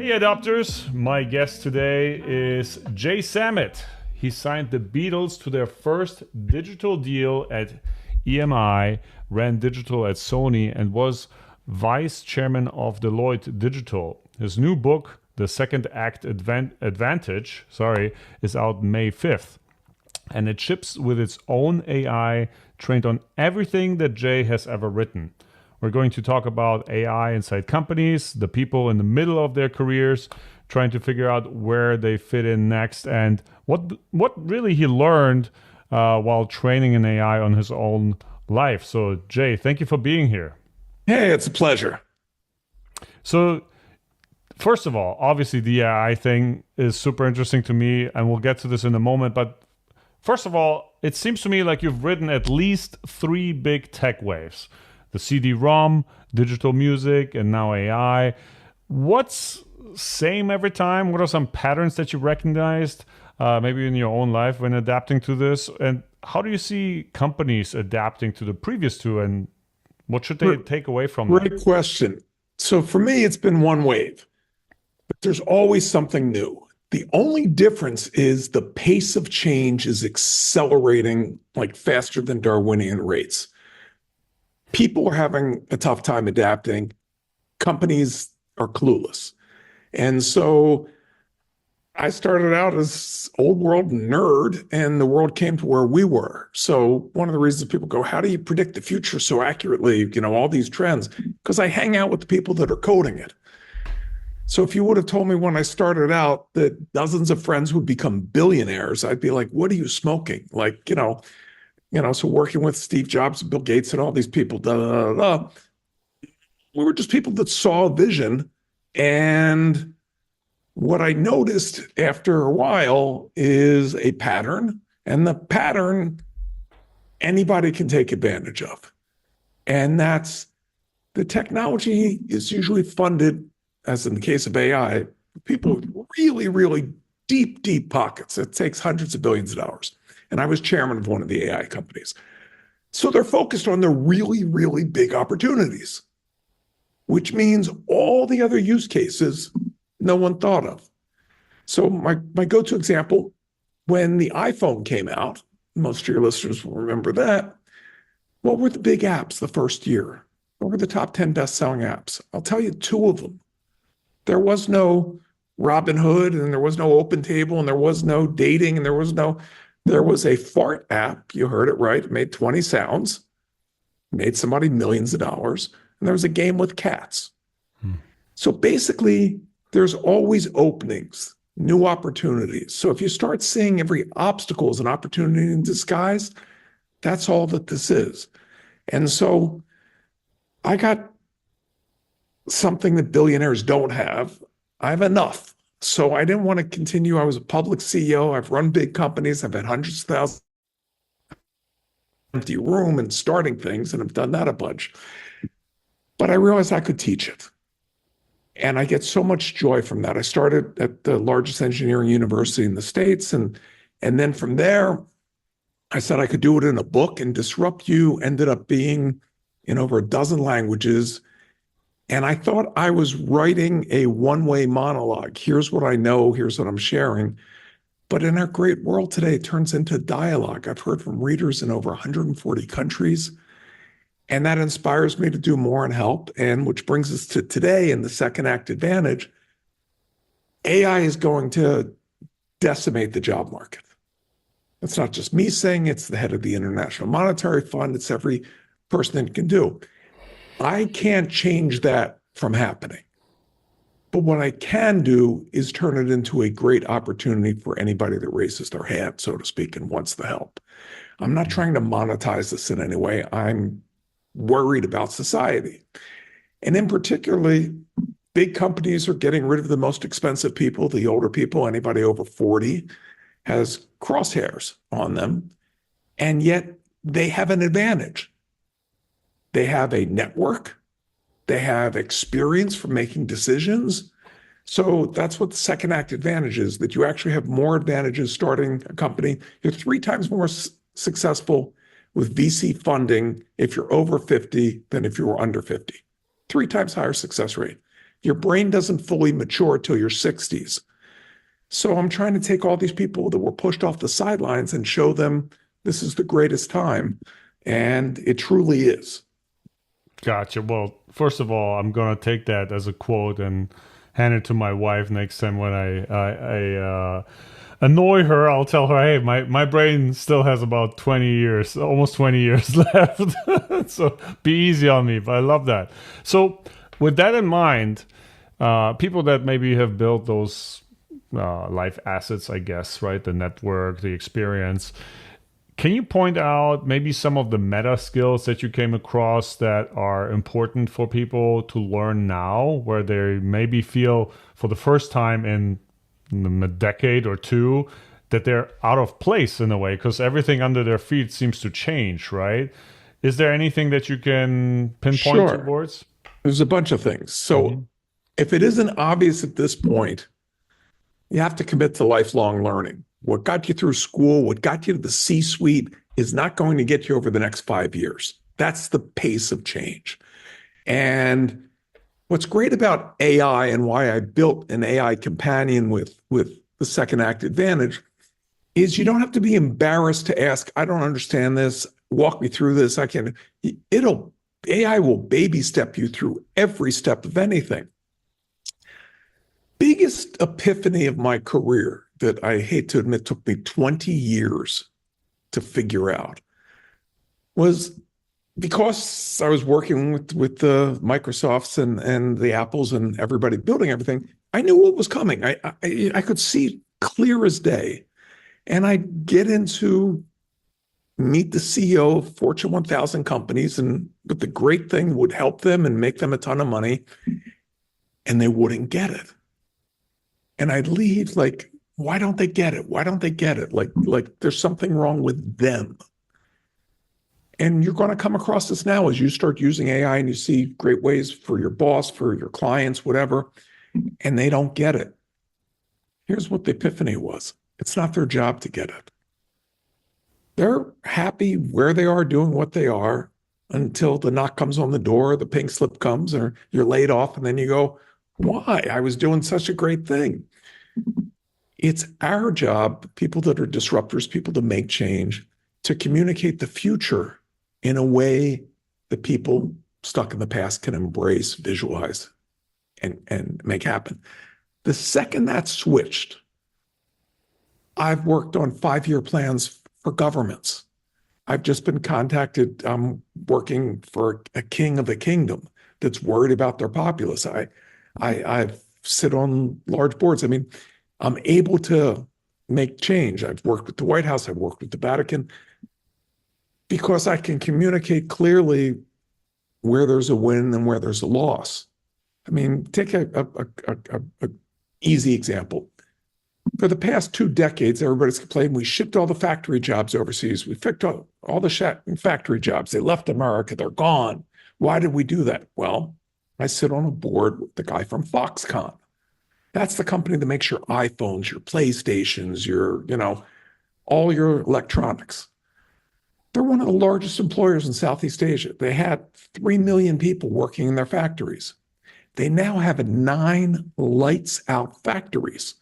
Hey adopters, my guest today is Jay Samit. He signed the Beatles to their first digital deal at EMI, ran digital at Sony, and was vice chairman of Deloitte Digital. His new book, The Second Act Advantage, is out May 5th. And it ships with its own AI trained on everything that Jay has ever written. We're going to talk about AI inside companies, the people in the middle of their careers, trying to figure out where they fit in next, and what really he learned while training an AI on his own life. So, Jay, thank you for being here. Hey, it's a pleasure. So, first of all, obviously the AI thing is super interesting to me, and we'll get to this in a moment. But first of all, it seems to me like you've ridden at least three big tech waves. The CD-ROM, digital music, and now AI. What's same every time? What are some patterns that you recognized, maybe in your own life when adapting to this? And how do you see companies adapting to the previous two? And what should they take away from that? Great question. So for me, it's been one wave, but there's always something new. The only difference is the pace of change is accelerating like faster than Darwinian rates. People are having a tough time adapting. Companies are clueless. And so I started out as old world nerd, and the world came to where we were. So one of the reasons people go, how do you predict the future so accurately? All these trends, because I hang out with the people that are coding it. So if you would have told me when I started out that dozens of friends would become billionaires, I'd be like, what are you smoking? So working with Steve Jobs, Bill Gates, and all these people, we were just people that saw a vision. And what I noticed after a while is a pattern, and the pattern anybody can take advantage of. And that's the technology is usually funded, as in the case of AI, people with really, really deep pockets. It takes hundreds of billions of dollars. And I was chairman of one of the AI companies. So they're focused on the really, really big opportunities, which means all the other use cases no one thought of. So my go-to example, when the iPhone came out, most of your listeners will remember that, what were the big apps the first year? What were the top 10 best-selling apps? I'll tell you two of them. There was no Robinhood, and there was no OpenTable, and there was no dating, and there was a fart app. You heard it right. It made 20 sounds, made somebody millions of dollars. And there was a game with cats. So basically, there's always openings, new opportunities. So if you start seeing every obstacle as an opportunity in disguise, that's all that this is. And so I got something that billionaires don't have. I have enough. So I didn't want to continue. I was a public CEO. I've run big companies. I've had hundreds of thousands empty room and starting things, and I've done that a bunch. But I realized I could teach it. And I get so much joy from that. I started at the largest engineering university in the States. And then from there, I said I could do it in a book, and Disrupt You ended up being in over a dozen languages. And I thought I was writing a one-way monologue. Here's what I know, here's what I'm sharing. But in our great world today, it turns into dialogue. I've heard from readers in over 140 countries. And that inspires me to do more and help. And which brings us to today in the second act advantage. AI is going to decimate the job market. It's not just me saying, it's the head of the International Monetary Fund. It's every person that can do. I can't change that from happening. But what I can do is turn it into a great opportunity for anybody that raises their hand, so to speak, and wants the help. I'm not trying to monetize this in any way. I'm worried about society. And in particularly, big companies are getting rid of the most expensive people, the older people. Anybody over 40 has crosshairs on them. And yet they have an advantage. They have a network. They have experience for making decisions. So that's what the second act advantage is, that you actually have more advantages starting a company. You're 3 times more successful with VC funding if you're over 50 than if you were under 50. 3 times higher success rate. Your brain doesn't fully mature till your 60s. So I'm trying to take all these people that were pushed off the sidelines and show them this is the greatest time. And it truly is. Gotcha. Well, first of all, I'm gonna take that as a quote and hand it to my wife next time when I annoy her. I'll tell her, hey, my brain still has about 20 years, almost 20 years left. So be easy on me. But I love that. So with that in mind, people that maybe have built those life assets, I guess, right? The network, the experience. Can you point out maybe some of the meta skills that you came across that are important for people to learn now, where they maybe feel for the first time in a decade or two that they're out of place in a way because everything under their feet seems to change, right? Is there anything that you can pinpoint Sure. towards? There's a bunch of things. So if it isn't obvious at this point, you have to commit to lifelong learning. What got you through school, what got you to the C-suite is not going to get you over the next 5 years. That's the pace of change. And what's great about AI and why I built an AI companion with the Second Act Advantage is you don't have to be embarrassed to ask, I don't understand this, walk me through this. AI will baby step you through every step of anything. Biggest epiphany of my career that I hate to admit took me 20 years to figure out was because I was working with the Microsofts and the Apples and everybody building everything. I knew what was coming. I could see clear as day. And I get into meet the CEO of Fortune 1000 companies, and but the great thing would help them and make them a ton of money, and they wouldn't get it. And I'd leave like, why don't they get it? Why don't they get it? Like there's something wrong with them. And you're going to come across this now as you start using AI and you see great ways for your boss, for your clients, whatever, and they don't get it. Here's what the epiphany was. It's not their job to get it. They're happy where they are doing what they are until the knock comes on the door, the pink slip comes, or you're laid off, and then you go, why? I was doing such a great thing. It's our job, people that are disruptors, people to make change, to communicate the future in a way that people stuck in the past can embrace, visualize, and make happen. The second that switched, I've worked on 5-year plans for governments. I've just been contacted. I'm working for a king of a kingdom that's worried about their populace. I sit on large boards. I mean, I'm able to make change. I've worked with the White House. I've worked with the Vatican because I can communicate clearly where there's a win and where there's a loss. I mean, take a easy example. For the past 2 decades, everybody's complaining we shipped all the factory jobs overseas. We fixed all the factory jobs. They left America. They're gone. Why did we do that? Well, I sit on a board with the guy from Foxconn. That's the company that makes your iPhones, your PlayStations, all your electronics. They're one of the largest employers in Southeast Asia. They had 3 million people working in their factories. They now have 9 lights out factories.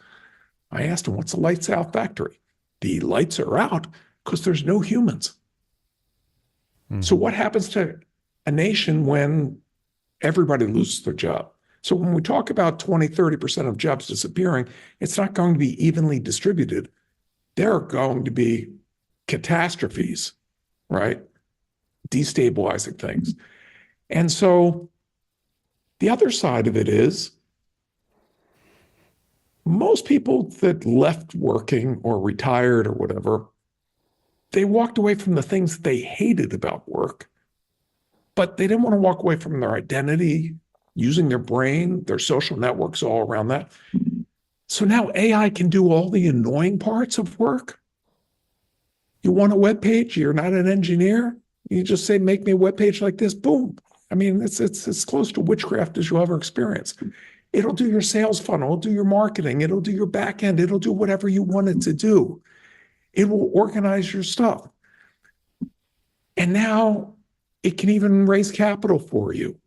I asked them, what's a lights out factory? The lights are out because there's no humans. Mm-hmm. So what happens to a nation when everybody loses their job? So when we talk about 20, 30% of jobs disappearing, it's not going to be evenly distributed. There are going to be catastrophes, right? Destabilizing things. And so the other side of it is most people that left working or retired or whatever, they walked away from the things that they hated about work, but they didn't want to walk away from their identity, using their brain, their social networks all around that. So now AI can do all the annoying parts of work. You want a web page, you're not an engineer, you just say, make me a web page like this, boom. I mean, it's as close to witchcraft as you'll ever experience. It'll do your sales funnel, it'll do your marketing, it'll do your back end, it'll do whatever you want it to do. It will organize your stuff. And now it can even raise capital for you.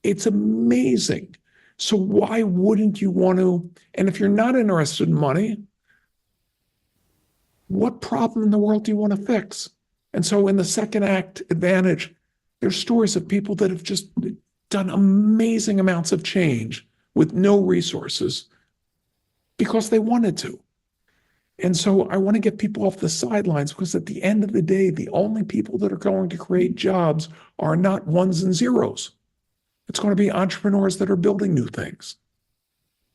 It's amazing. So why wouldn't you want to? And if you're not interested in money, what problem in the world do you want to fix? And so in the second act advantage, there's stories of people that have just done amazing amounts of change with no resources because they wanted to. And so I want to get people off the sidelines because at the end of the day, the only people that are going to create jobs are not ones and zeros. It's going to be entrepreneurs that are building new things.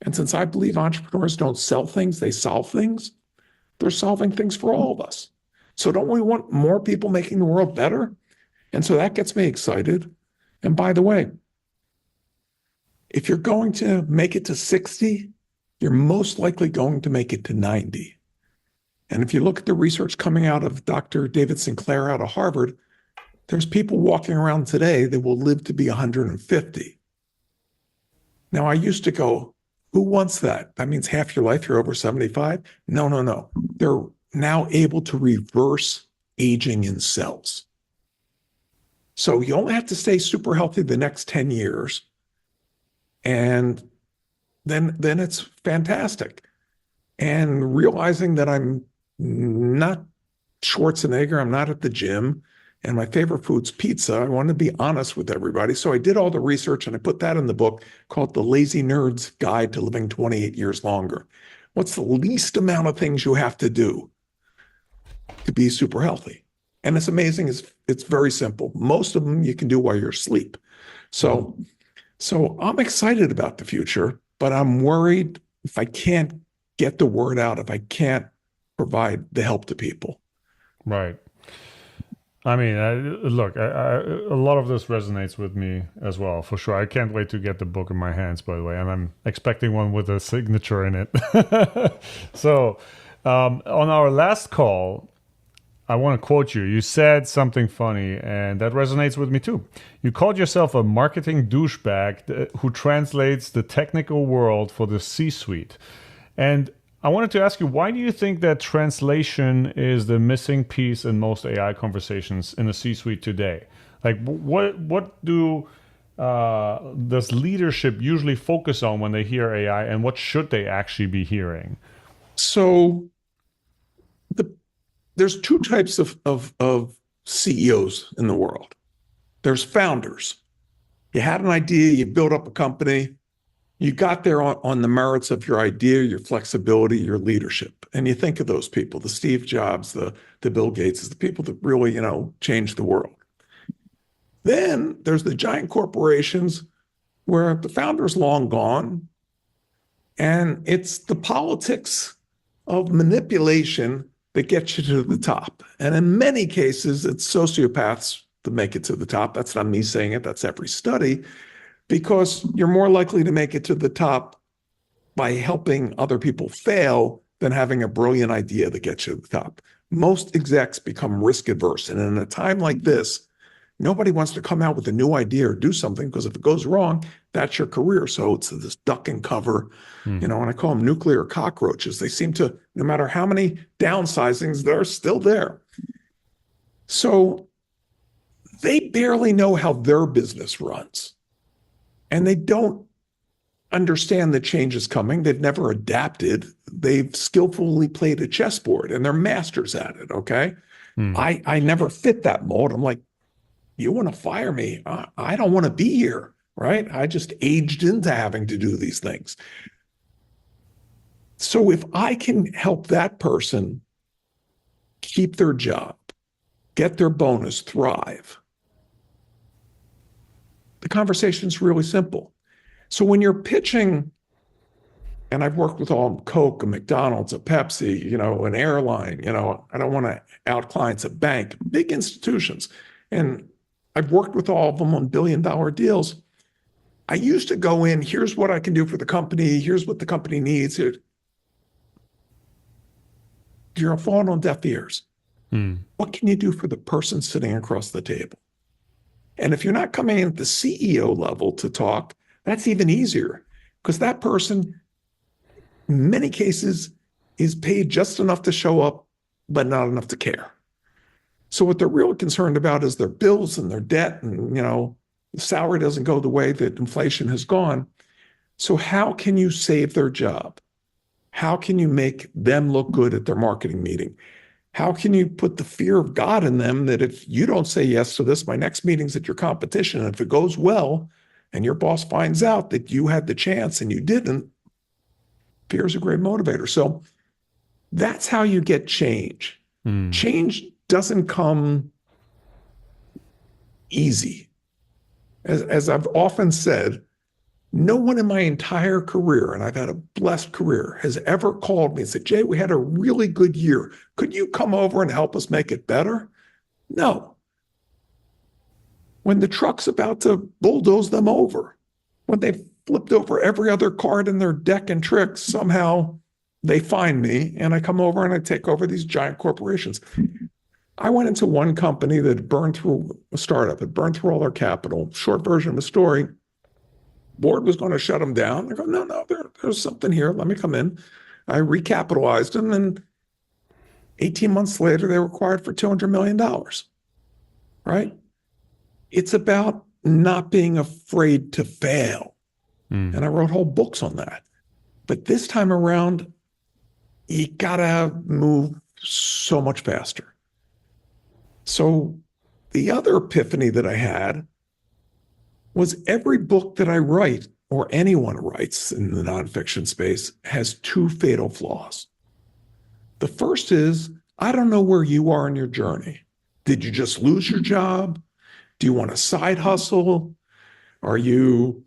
And since I believe entrepreneurs don't sell things, they solve things, they're solving things for all of us. So don't we want more people making the world better? And so that gets me excited. And by the way, if you're going to make it to 60, you're most likely going to make it to 90. And if you look at the research coming out of Dr. David Sinclair out of Harvard, there's people walking around today that will live to be 150. Now, I used to go, who wants that? That means half your life you're over 75? No, no, no. They're now able to reverse aging in cells. So you only have to stay super healthy the next 10 years. And then it's fantastic. And realizing that I'm not Schwarzenegger, I'm not at the gym, and my favorite food's pizza. I want to be honest with everybody. So I did all the research and I put that in the book called The Lazy Nerd's Guide to Living 28 Years Longer. What's the least amount of things you have to do to be super healthy? And it's amazing. It's very simple. Most of them you can do while you're asleep. So I'm excited about the future, but I'm worried if I can't get the word out, if I can't provide the help to people. Right. I mean, look, a lot of this resonates with me as well, for sure. I can't wait to get the book in my hands, by the way, and I'm expecting one with a signature in it. So, on our last call, I want to quote you. You said something funny, and that resonates with me too. You called yourself a marketing douchebag who translates the technical world for the C-suite. And I wanted to ask you, why do you think that translation is the missing piece in most AI conversations in the C-suite today? Like, what does leadership usually focus on when they hear AI, and what should they actually be hearing? So there's two types of CEOs in the world. There's founders. You had an idea, you built up a company, you got there on the merits of your idea, your flexibility, your leadership. And you think of those people, the Steve Jobs, the Bill Gates, the people that really, changed the world. Then there's the giant corporations where the founder's long gone, and it's the politics of manipulation that gets you to the top. And in many cases, it's sociopaths that make it to the top. That's not me saying it, that's every study. Because you're more likely to make it to the top by helping other people fail than having a brilliant idea that gets you to the top. Most execs become risk adverse. And in a time like this, nobody wants to come out with a new idea or do something because if it goes wrong, that's your career. So it's this duck and cover, and I call them nuclear cockroaches. They seem to, no matter how many downsizings, they're still there. So they barely know how their business runs. And they don't understand that change is coming. They've never adapted. They've skillfully played a chessboard and they're masters at it, okay? I never fit that mold. I'm like, you want to fire me? I don't want to be here, right? I just aged into having to do these things. So if I can help that person keep their job, get their bonus, thrive, the conversation is really simple. So when you're pitching, and I've worked with all Coke, a McDonald's, a Pepsi, an airline, I don't want to out clients, a bank, big institutions. And I've worked with all of them on billion-dollar deals. I used to go in, here's what I can do for the company, here's what the company needs. You're falling on deaf ears. What can you do for the person sitting across the table? And if you're not coming in at the CEO level to talk, that's even easier because that person, in many cases, is paid just enough to show up, but not enough to care. So what they're really concerned about is their bills and their debt and, the salary doesn't go the way that inflation has gone. So how can you save their job? How can you make them look good at their marketing meeting? How can you put the fear of God in them that if you don't say yes to this, my next meeting's at your competition. And if it goes well and your boss finds out that you had the chance and you didn't, fear is a great motivator. So that's how you get change. Change doesn't come easy. As I've often said, no one in my entire career, and I've had a blessed career, has ever called me and said, Jay, we had a really good year. Could you come over and help us make it better? No. When the truck's about to bulldoze them over, when they've flipped over every other card in their deck and tricks, somehow they find me and I come over and I take over these giant corporations. I went into one company that burned through a startup, it burned through all their capital. Short version of the story, board was going to shut them down. I go, no, there's something here. Let me come in. I recapitalized them, and 18 months later, they were acquired for $200 million, right? It's about not being afraid to fail. And I wrote whole books on that. But this time around, you got to move so much faster. So the other epiphany that I had was every book that I write or anyone writes in the nonfiction space has two fatal flaws. The first is, I don't know where you are in your journey. Did you just lose your job? Do you want a side hustle? Are you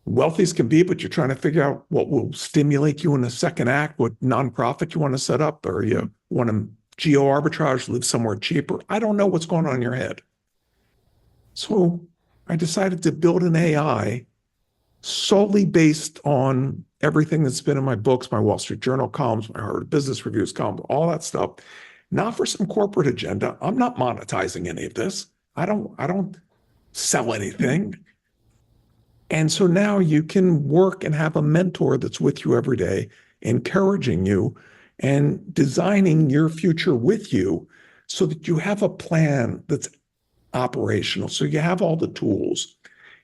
wealthy as can be, but you're trying to figure out what will stimulate you in the second act, what nonprofit you want to set up, or you want to geo arbitrage, live somewhere cheaper? I don't know what's going on in your head. So I decided to build an AI solely based on everything that's been in my books, my Wall Street Journal columns, my Harvard Business Reviews column, all that stuff, not for some corporate agenda. I'm not monetizing any of this. I don't sell anything. And so now you can work and have a mentor that's with you every day, encouraging you and designing your future with you so that you have a plan that's operational. So you have all the tools.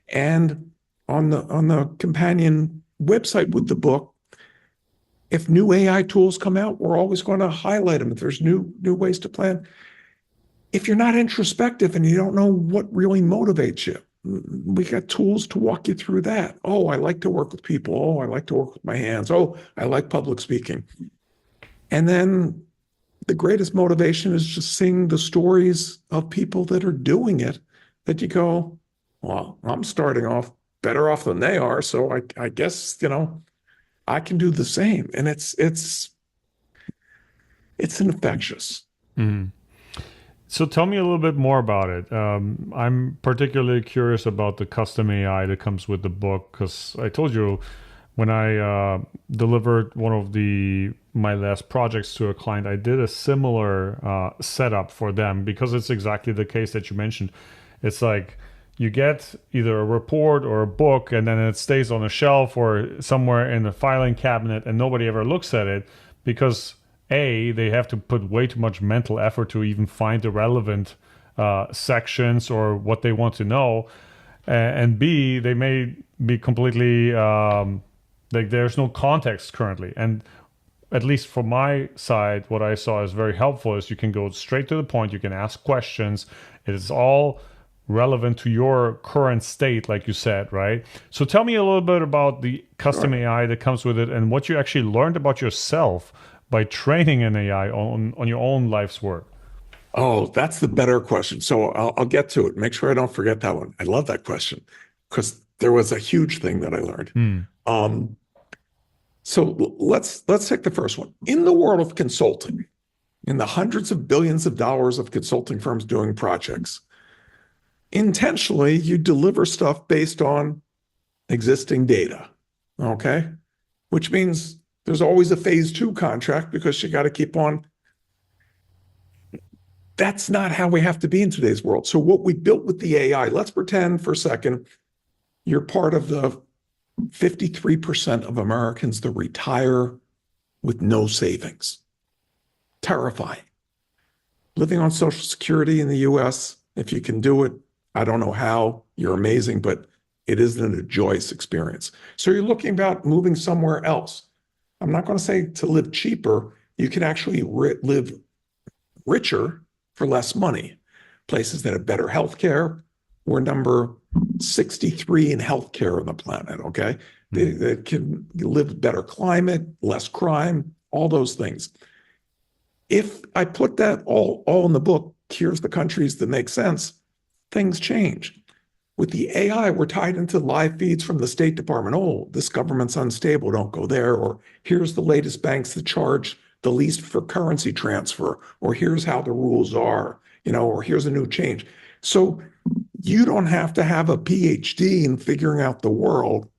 And on the companion website with the book, if new AI tools come out, we're always going to highlight them. If there's new ways to plan. If you're not introspective and you don't know what really motivates you, we got tools to walk you through that. Oh, I like to work with people. Oh, I like to work with my hands. Oh, I like public speaking. And then the greatest motivation is just seeing the stories of people that are doing it, that you go, well, I'm starting off better off than they are. So I guess, I can do the same. And it's infectious. Mm-hmm. So tell me a little bit more about it. I'm particularly curious about the custom AI that comes with the book, because I told you when I delivered one of my last projects to a client, I did a similar setup for them, because it's exactly the case that you mentioned. It's like you get either a report or a book, and then it stays on a shelf or somewhere in the filing cabinet, and nobody ever looks at it because they have to put way too much mental effort to even find the relevant sections or what they want to know. And B, they may be completely, like there's no context currently. And at least from my side, what I saw is very helpful is you can go straight to the point. You can ask questions. It is all relevant to your current state, like you said, right? So tell me a little bit about the custom AI that comes with it and what you actually learned about yourself by training an AI on your own life's work. Oh, that's the better question. So I'll get to it. Make sure I don't forget that one. I love that question because there was a huge thing that I learned. So let's take the first one. In the world of consulting, in the hundreds of billions of dollars of consulting firms doing projects, intentionally you deliver stuff based on existing data, okay? Which means there's always a phase 2 contract because you got to keep on. That's not how we have to be in today's world. So what we built with the AI, let's pretend for a second you're part of the 53% of Americans that retire with no savings. Terrifying. Living on Social Security in the US, if you can do it, I don't know how, you're amazing, but It isn't a joyous experience. So you're looking about moving somewhere else. I'm not going to say to live cheaper. You can actually live richer for less money. Places that have better healthcare. We're number 63 in healthcare on the planet, okay? They can live better climate, less crime, all those things. If I put that all in the book, here's the countries that make sense, things change. With the AI, we're tied into live feeds from the State Department. Oh, this government's unstable, don't go there. Or here's the latest banks that charge the least for currency transfer. Or here's how the rules are, or here's a new change. So you don't have to have a PhD in figuring out the world.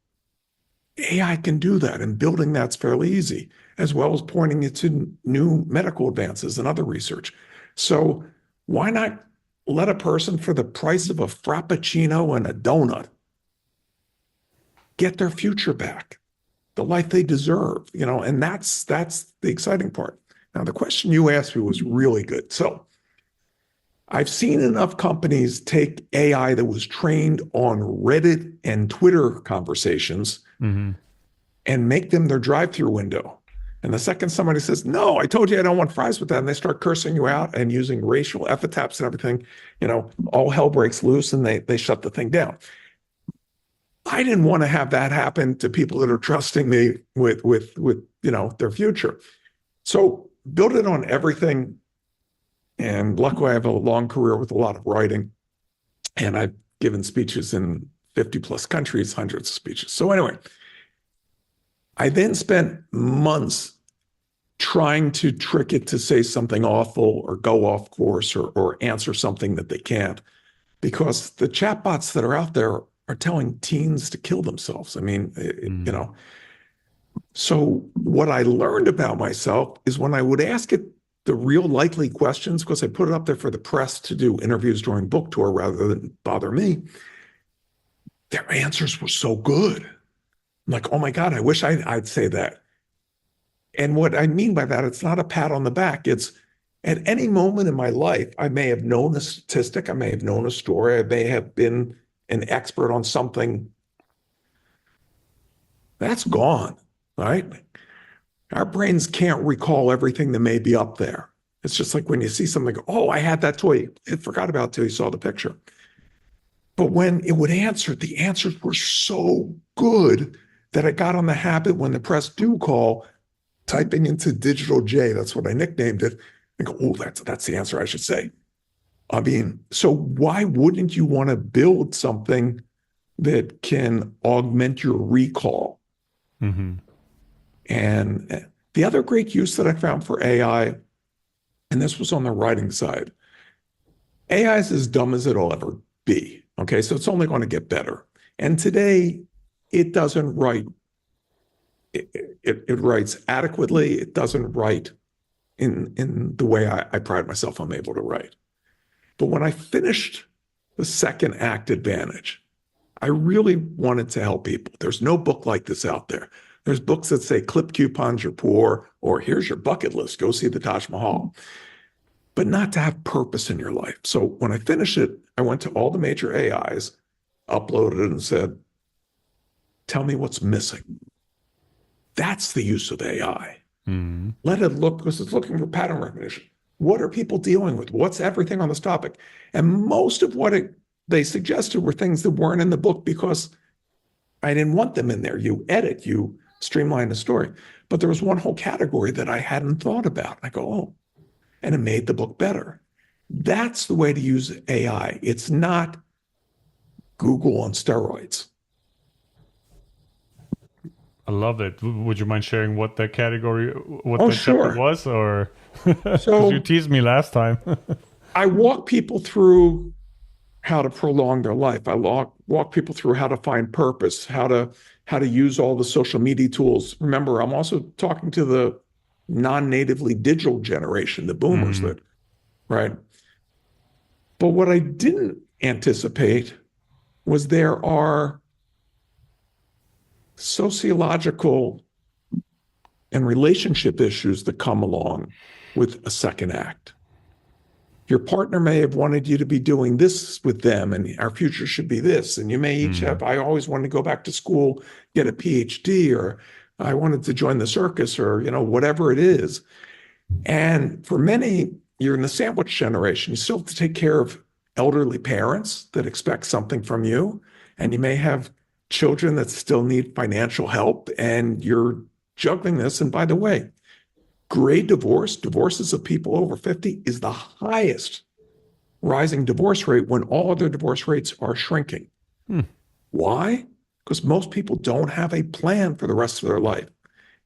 AI can do that, and building that's fairly easy, as well as pointing it to new medical advances and other research. So why not let a person for the price of a frappuccino and a donut get their future back, the life they deserve, and that's the exciting part. Now, the question you asked me was really good. So I've seen enough companies take AI that was trained on Reddit and Twitter conversations and make them their drive-through window. And the second somebody says, no, I told you I don't want fries with that, and they start cursing you out and using racial epithets and everything, all hell breaks loose and they shut the thing down. I didn't want to have that happen to people that are trusting me with their future. So build it on everything. And luckily, I have a long career with a lot of writing. And I've given speeches in 50 plus countries, hundreds of speeches. So anyway, I then spent months trying to trick it to say something awful or go off course or answer something that they can't, because the chatbots that are out there are telling teens to kill themselves. I mean, So what I learned about myself is when I would ask it the real likely questions, because I put it up there for the press to do interviews during book tour rather than bother me, their answers were so good. I'm like, oh my God, I wish I'd say that. And what I mean by that, it's not a pat on the back. It's at any moment in my life, I may have known a statistic, I may have known a story, I may have been an expert on something. That's gone, right? Our brains can't recall everything that may be up there. It's just like when you see something, oh, I had that toy. I forgot about it till you saw the picture. But when it would answer, the answers were so good that I got on the habit when the press do call, typing into Digital J, that's what I nicknamed it, and go, oh, that's the answer I should say. I mean, so why wouldn't you want to build something that can augment your recall? And the other great use that I found for AI, and this was on the writing side, AI is as dumb as it'll ever be. Okay, so it's only going to get better. And today, it doesn't write. It writes adequately. It doesn't write in the way I pride myself I'm able to write. But when I finished the second act Advantage, I really wanted to help people. There's no book like this out there. There's books that say clip coupons, you're poor, or here's your bucket list, go see the Taj Mahal, but not to have purpose in your life. So when I finished it, I went to all the major AIs, uploaded it and said, tell me what's missing. That's the use of AI. Let it look, because it's looking for pattern recognition. What are people dealing with? What's everything on this topic? And most of what they suggested were things that weren't in the book because I didn't want them in there. You edit, you streamline the story. But there was one whole category that I hadn't thought about. I go, oh, and it made the book better. That's the way to use AI. It's not Google on steroids. I love it. Would you mind sharing what that category, Sure. was? Or So you teased me last time. I walk people through how to prolong their life. I walk people through how to find purpose, how to use all the social media tools. Remember, I'm also talking to the non-natively digital generation, the boomers that, right? But what I didn't anticipate was there are sociological and relationship issues that come along with a second act. Your partner may have wanted you to be doing this with them, and our future should be this. And you may each have, I always wanted to go back to school, get a PhD, or I wanted to join the circus, or, whatever it is. And for many, you're in the sandwich generation. You still have to take care of elderly parents that expect something from you. And you may have children that still need financial help, and you're juggling this. And by the way, gray divorces of people over 50 is the highest rising divorce rate when all other divorce rates are shrinking. Why? Because most people don't have a plan for the rest of their life.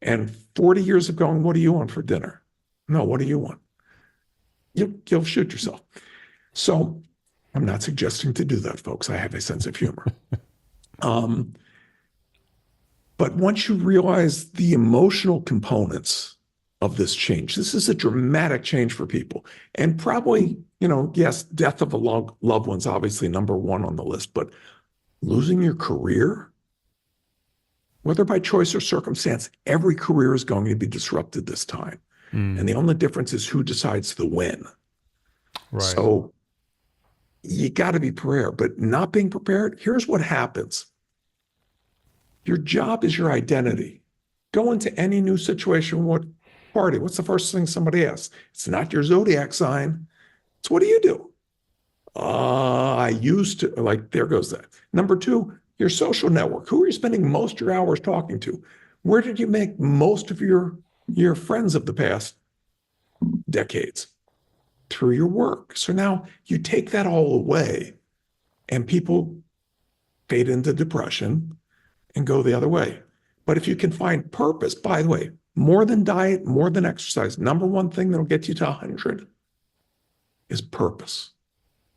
And 40 years of going, what do you want for dinner? No, what do you want? You'll shoot yourself. So I'm not suggesting to do that, folks. I have a sense of humor. But once you realize the emotional components of this change, this is a dramatic change for people. And probably, yes, death of a loved one's obviously number one on the list, but losing your career, whether by choice or circumstance, every career is going to be disrupted this time. And the only difference is who decides to win. Right. So you got to be prepared, but not being prepared, here's what happens. Your job is your identity. Go into any new situation. What party? What's the first thing somebody asks? It's not your zodiac sign. It's what do you do? I used to, like, there goes that. Number two, your social network. Who are you spending most of your hours talking to? Where did you make most of your friends of the past decades? Through your work. So now you take that all away, and people fade into depression and go the other way. But if you can find purpose, by the way, more than diet, more than exercise, number one thing that'll get you to 100 is purpose.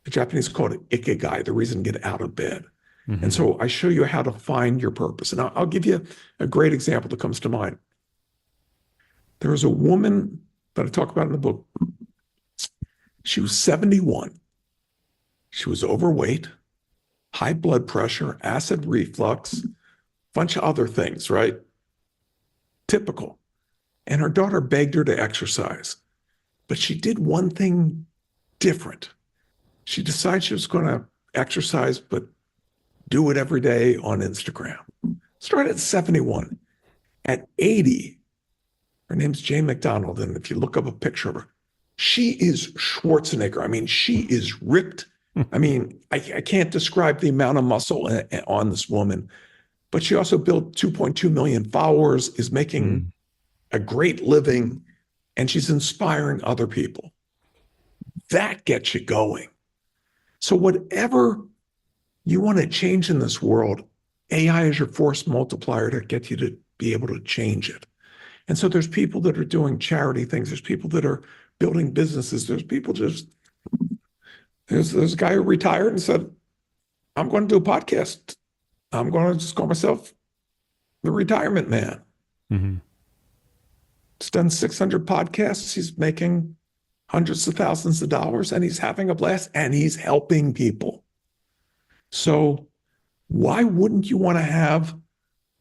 The Japanese call it ikigai, the reason to get out of bed. And so I show you how to find your purpose. And I'll give you a great example that comes to mind. There was a woman that I talk about in the book. She was 71. She was overweight, high blood pressure, acid reflux, bunch of other things, right? Typical. And her daughter begged her to exercise. But she did one thing different. She decided she was going to exercise, but do it every day on Instagram. Started at 71. At 80, her name's Jane McDonald. And if you look up a picture of her, she is Schwarzenegger. I mean, she is ripped. I mean, I can't describe the amount of muscle on this woman, but she also built 2.2 million followers, is making a great living, and she's inspiring other people. That gets you going. So whatever you want to change in this world, AI is your force multiplier to get you to be able to change it. And so there's people that are doing charity things. There's people that are building businesses. There's people there's a guy who retired and said, I'm going to do a podcast. I'm going to just call myself the retirement man. He's done 600 podcasts. He's making hundreds of thousands of dollars, and he's having a blast, and he's helping people. So why wouldn't you want to have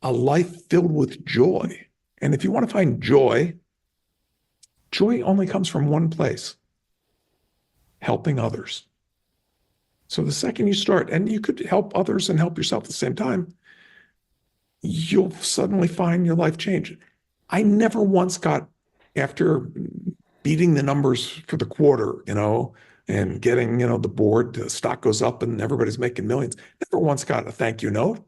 a life filled with joy? And if you want to find joy, joy only comes from one place: helping others. So the second you start, and you could help others and help yourself at the same time, you'll suddenly find your life change. I never once got, after beating the numbers for the quarter, and getting, the board, the stock goes up and everybody's making millions, never once got a thank you note.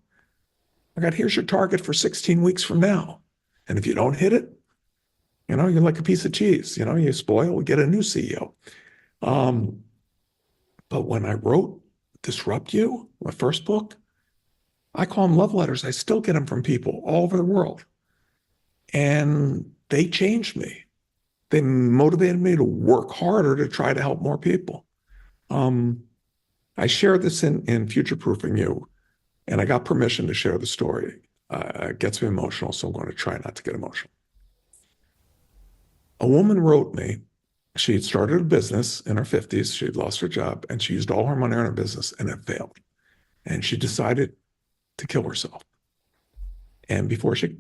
I got, here's your target for 16 weeks from now. And if you don't hit it, you're like a piece of cheese. You spoil, we get a new CEO. But when I wrote Disrupt You, my first book, I call them love letters. I still get them from people all over the world. And they changed me. They motivated me to work harder to try to help more people. I share this in Future Proofing You, and I got permission to share the story. It gets me emotional, so I'm going to try not to get emotional. A woman wrote me. She had started a business in her 50s. She had lost her job, and she used all her money on her business, and it failed. And she decided to kill herself. And before she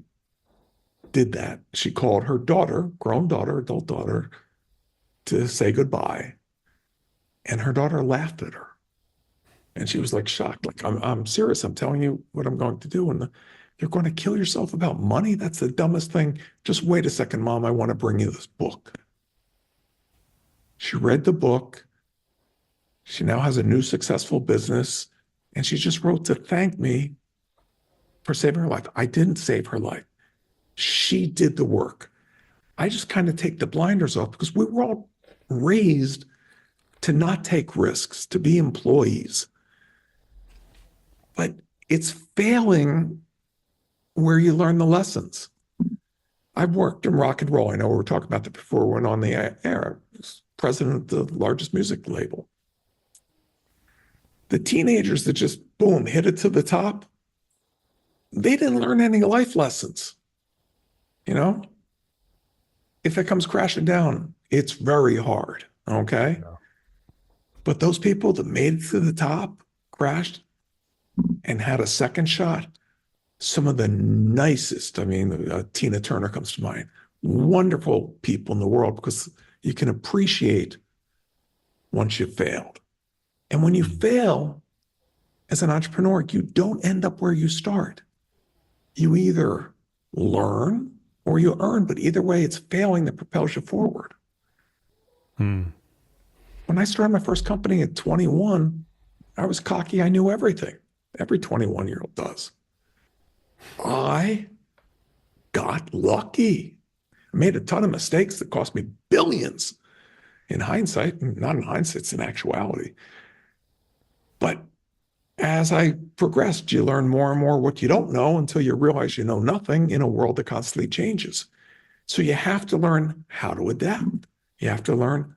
did that, she called her daughter, grown daughter, adult daughter, to say goodbye. And her daughter laughed at her. And she was like shocked, like, I'm serious. I'm telling you what I'm going to do. And you're going to kill yourself about money? That's the dumbest thing. Just wait a second, Mom. I want to bring you this book. She read the book. She now has a new successful business. And she just wrote to thank me for saving her life. I didn't save her life. She did the work. I just kind of take the blinders off because we were all raised to not take risks, to be employees. But it's failing where you learn the lessons. I've worked in rock and roll. I know we were talking about that before we went on the air. I was president of the largest music label. The teenagers that just, boom, hit it to the top, they didn't learn any life lessons. You know, if it comes crashing down, it's very hard, okay? Yeah. But those people that made it to the top, crashed, and had a second shot, some of the nicest, I mean, Tina Turner comes to mind, wonderful people in the world, because you can appreciate once you've failed. And when you fail as an entrepreneur, you don't end up where you start. You either learn or you earn, but either way, it's failing that propels you forward. When I started my first company at 21, I was cocky. I knew everything. Every 21-year-old does. I got lucky. I made a ton of mistakes that cost me billions. In hindsight, not in hindsight, it's in actuality. But as I progressed, you learn more and more what you don't know until you realize you know nothing in a world that constantly changes. So you have to learn how to adapt. You have to learn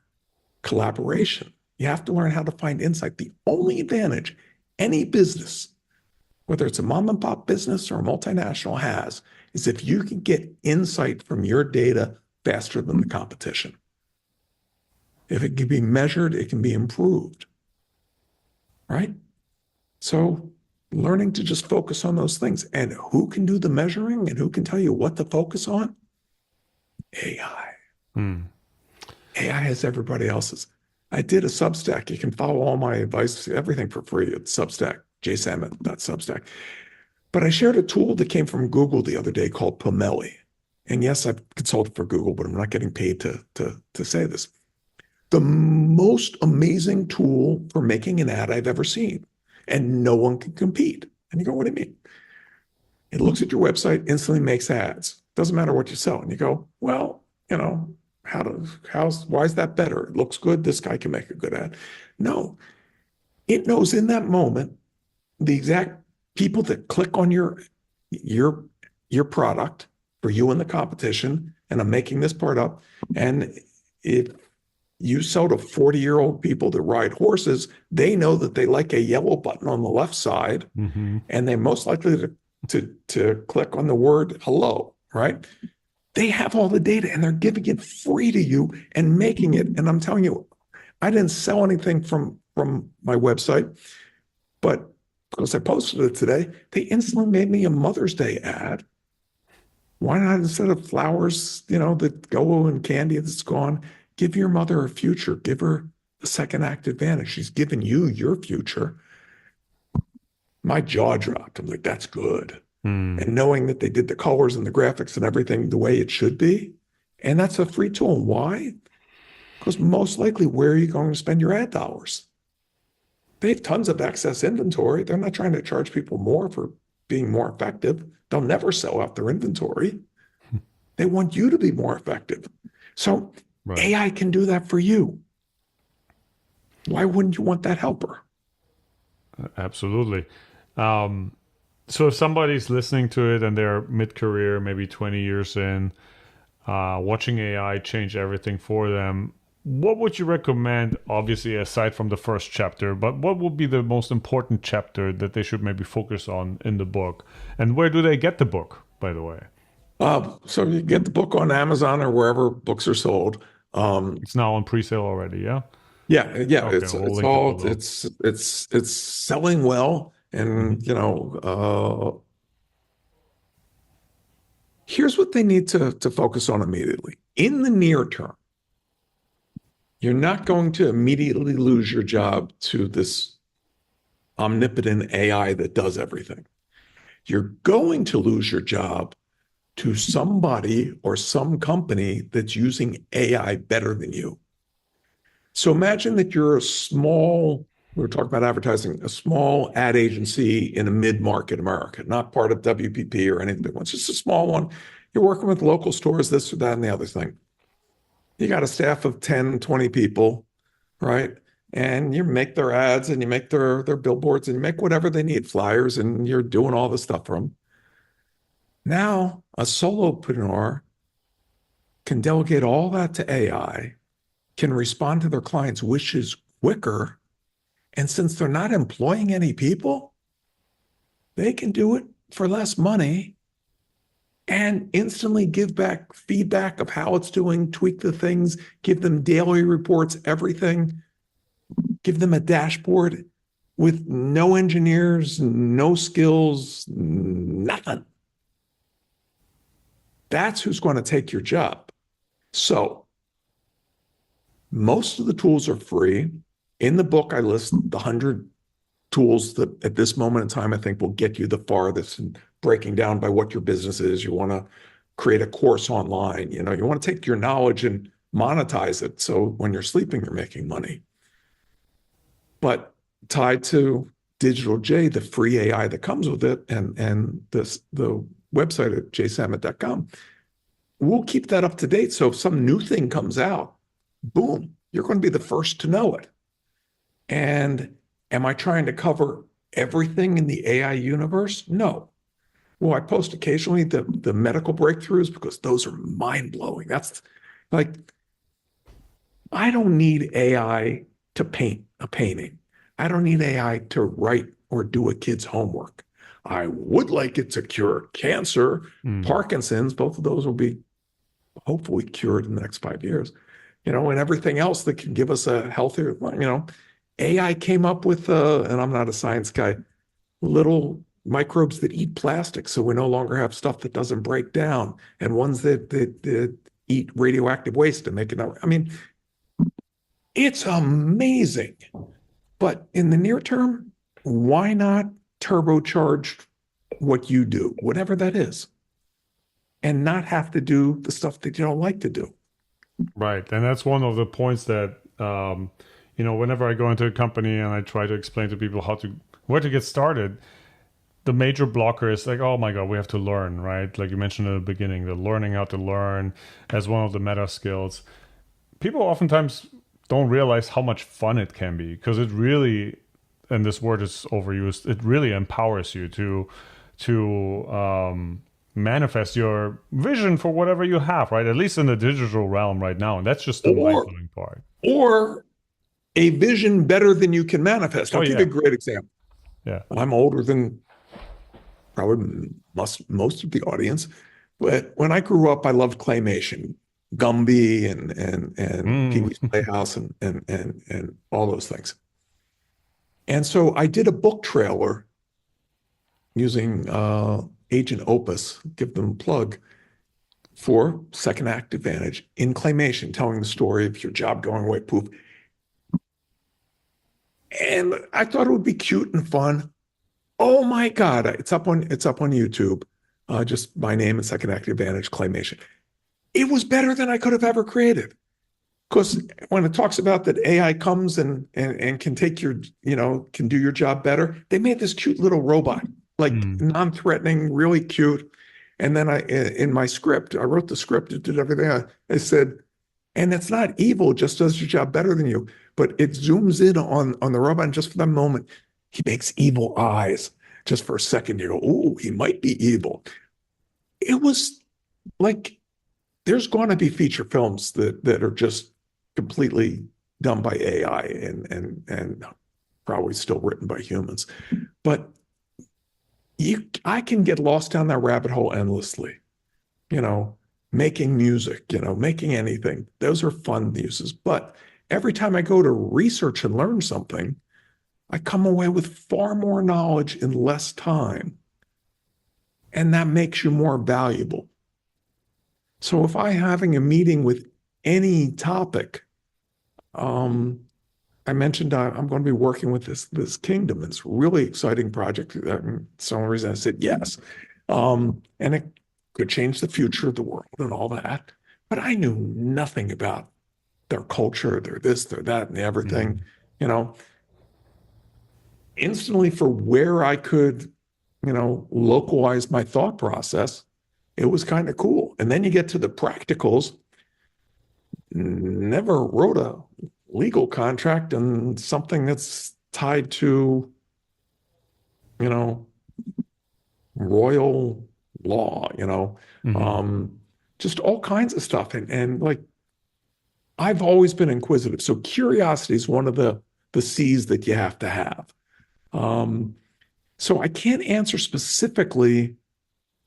collaboration. You have to learn how to find insight. The only advantage any business, whether it's a mom and pop business or a multinational, has is if you can get insight from your data faster than the competition. If it can be measured, it can be improved, right? So learning to just focus on those things. And who can do the measuring and who can tell you what to focus on? AI. AI has everybody else's. I did a Substack. You can follow all my advice, everything for free at Substack, jsamit.substack. But I shared a tool that came from Google the other day called Pomeli. And yes, I've consulted for Google, but I'm not getting paid to say this. The most amazing tool for making an ad I've ever seen. And no one can compete. And you go, what do you mean? It looks at your website, instantly makes ads. Doesn't matter what you sell. And you go, well, you know, why is that better? It looks good. This guy can make a good ad. No, it knows in that moment the exact people that click on your product for you in the competition. And I'm making this part up. And if you sell to 40-year-old people that ride horses, they know that they like a yellow button on the left side, and they're most likely to click on the word hello, right? They have all the data and they're giving it free to you and making it. And I'm telling you, I didn't sell anything from my website, but because I posted it today, they instantly made me a Mother's Day ad. Why not, instead of flowers, you know, that go and candy that's gone, give your mother a future, give her the second act advantage. She's given you your future. My jaw dropped. I'm like, that's good. And knowing that they did the colors and the graphics and everything the way it should be. And that's a free tool. Why? Because most likely, where are you going to spend your ad dollars? They have tons of excess inventory. They're not trying to charge people more for being more effective. They'll never sell out their inventory. They want you to be more effective. So right. AI can do that for you. Why wouldn't you want that helper? Absolutely. So if somebody's listening to it and they're mid-career, maybe 20 years in, watching AI change everything for them, what would you recommend, obviously, aside from the first chapter, but what would be the most important chapter that they should maybe focus on in the book? And where do they get the book, by the way? So you get the book on Amazon or wherever books are sold. It's now on pre-sale already, yeah? Yeah. Okay, it's selling well. And, you know, here's what they need to focus on immediately. In the near term, You're not going to immediately lose your job to this omnipotent AI that does everything. You're going to lose your job to somebody or some company that's using AI better than you. So imagine that you're a small, we were talking about advertising, a small ad agency in a mid-market America, not part of WPP or any of the big ones, just a small one. You're working with local stores, this or that, and the other thing. You got a staff of 10, 20 people, right? And you make their ads and you make their billboards and you make whatever they need, flyers, and you're doing all the stuff for them. Now, a solopreneur can delegate all that to AI, can respond to their clients' wishes quicker. And since they're not employing any people, they can do it for less money and instantly give back feedback of how it's doing, tweak the things, give them daily reports, everything, give them a dashboard with no engineers, no skills, nothing. That's who's going to take your job. So most of the tools are free. In the book, I list the 100 tools that at this moment in time, I think will get you the farthest in breaking down by what your business is. You want to create a course online. You want to take your knowledge and monetize it. So when you're sleeping, you're making money. But tied to Digital J, the free AI that comes with it, and the website at jsamit.com, we'll keep that up to date. So if some new thing comes out, boom, you're going to be the first to know it. And am I trying to cover everything in the AI universe? No. Well, I post occasionally the medical breakthroughs because those are mind-blowing. That's like, I don't need AI to paint a painting. I don't need AI to write or do a kid's homework. I would like it to cure cancer, Parkinson's. Both of those will be hopefully cured in the next 5 years, and everything else that can give us a healthier, AI came up with, and I'm not a science guy, little microbes that eat plastic. So we no longer have stuff that doesn't break down and ones that eat radioactive waste and make it. I mean, it's amazing. But in the near term, why not turbocharge what you do, whatever that is, and not have to do the stuff that you don't like to do? Right. And that's one of the points that, whenever I go into a company and I try to explain to people where to get started, the major blocker is like, oh my God, we have to learn, right? Like you mentioned in the beginning, the learning how to learn as one of the meta skills. People oftentimes don't realize how much fun it can be, because it really, and this word is overused, it really empowers you to manifest your vision for whatever you have, right? At least in the digital realm right now. And that's just the mind-blowing part. Or a vision better than you can manifest. I'll give you a great example. Yeah. I'm older than probably most of the audience, but when I grew up, I loved claymation, Gumby and Pee-wee's Playhouse and all those things. And so I did a book trailer using Agent Opus, give them a plug, for Second Act Advantage in claymation, telling the story of your job going away, poof. And I thought it would be cute and fun. Oh my God, it's up on YouTube. Just my name and Second Act Advantage claymation. It was better than I could have ever created. Because when it talks about that AI comes and can take can do your job better, they made this cute little robot, like non-threatening, really cute. And then in my script, I wrote the script, it did everything. I said, and it's not evil, it just does your job better than you. But it zooms in on the robot, and just for that moment, he makes evil eyes. Just for a second, you go, "Ooh, he might be evil." It was like, there's going to be feature films that are just completely done by AI and probably still written by humans. But I can get lost down that rabbit hole endlessly. Making music, making anything. Those are fun uses. But every time I go to research and learn something, I come away with far more knowledge in less time. And that makes you more valuable. So if I'm having a meeting with any topic, I mentioned I'm going to be working with this kingdom. It's a really exciting project. That's the only reason I said yes. And it could change the future of the world and all that. But I knew nothing about their culture, their this, their that, and everything. Mm. You know, instantly for where I could, localize my thought process, it was kind of cool. And then you get to the practicals. Never wrote a legal contract and something that's tied to, you know, royal law, Hmm. just all kinds of stuff. And like I've always been inquisitive. So curiosity is one of the C's that you have to have. Um, so I can't answer specifically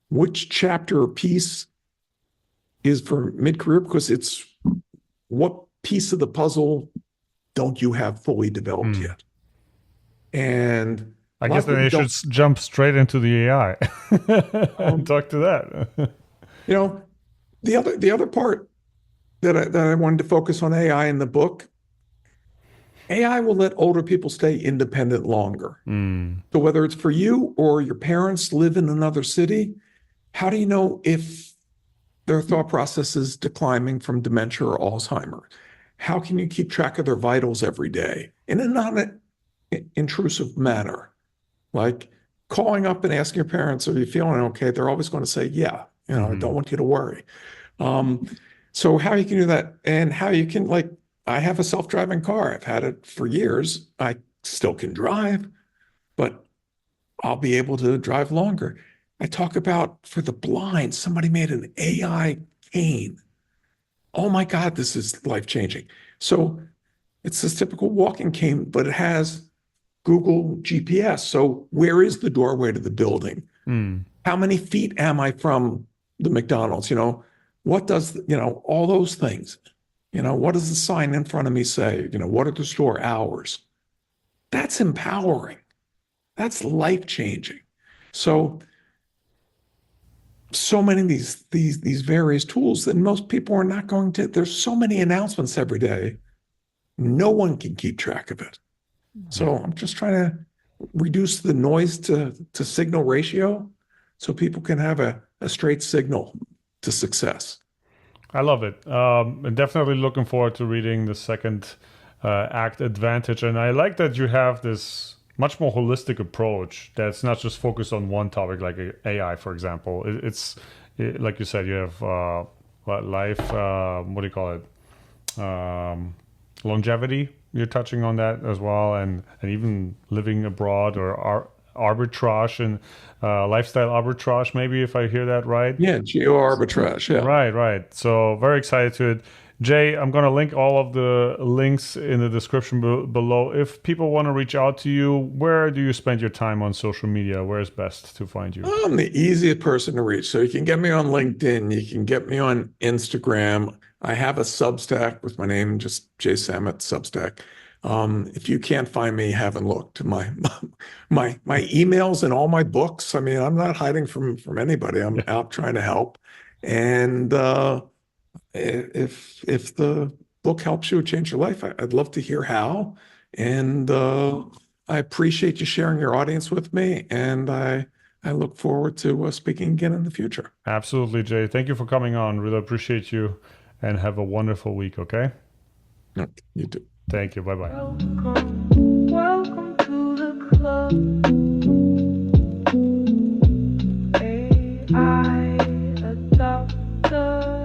which chapter or piece is for mid-career because it's what piece of the puzzle don't you have fully developed Mm. yet? And I a lot guess of then people you should don't. jump straight into the AI and Um, talk to that. you know, the other part that I wanted to focus on AI in the book, AI will let older people stay independent longer. Mm. So whether it's for you or your parents live in another city, how do you know if their thought process is declining from dementia or Alzheimer? How can you keep track of their vitals every day in a non-intrusive manner? Like calling up and asking your parents, are you feeling okay? They're always going to say, yeah, I don't Hmm. want you to worry. Um, so how you can do that and how you can like, I have a self-driving car. I've had it for years. I still can drive, but I'll be able to drive longer. I talk about for the blind, somebody made an AI cane. Oh my God, this is life-changing. So it's this typical walking cane, but it has Google GPS. So where is the doorway to the building? Mm. How many feet am I from the McDonald's? What does, all those things? What does the sign in front of me say? What are the store hours? That's empowering. That's life changing. So, so many of these various tools that most people are not going to. There's so many announcements every day. No one can keep track of it. So I'm just trying to reduce the noise to signal ratio so people can have a straight signal to success. I love it. And definitely looking forward to reading the second act, Advantage. And I like that you have this much more holistic approach that's not just focused on one topic, like AI, for example. Like you said, you have life, what do you call it? Longevity. You're touching on that as well, and even living abroad or arbitrage and lifestyle arbitrage, maybe, if I hear that right. Yeah, geo arbitrage. Yeah. Right, right. So very excited to it. Jay, I'm going to link all of the links in the description below. If people want to reach out to you, where do you spend your time on social media? Where is best to find you? I'm the easiest person to reach. So you can get me on LinkedIn. You can get me on Instagram. I have a Substack with my name, just Jay Samit Substack. If you can't find me, haven't looked. My emails and all my books. I mean, I'm not hiding from anybody. I'm out trying to help. And if the book helps you change your life, I'd love to hear how. And I appreciate you sharing your audience with me. And I look forward to speaking again in the future. Absolutely, Jay. Thank you for coming on. Really appreciate you and have a wonderful week, okay? No, you too. Thank you. Bye bye. Welcome, welcome to the club. AI, a doctor.